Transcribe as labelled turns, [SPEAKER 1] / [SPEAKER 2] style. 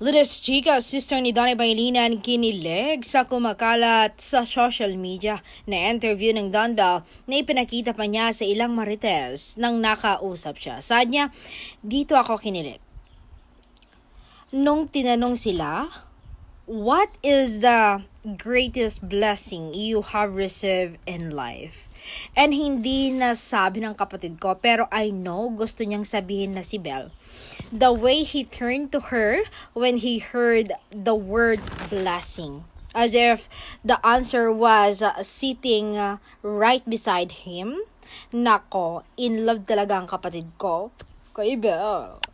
[SPEAKER 1] Ludes Chica, sister ni Donnie Pangilinan, kinilig sa kumakalat sa social media na interview ng Don Bell na ipinakita pa niya sa ilang marites nang nakausap siya. Saad niya, dito ako kinilig. Nung tinanong sila, what is the greatest blessing you have received in life? And hindi nasabi ng kapatid ko, pero I know gusto niyang sabihin na si Belle. The way he turned to her when he heard the word blessing. As if the answer was sitting right beside him. Nako, in love talaga ang kapatid ko kay Belle.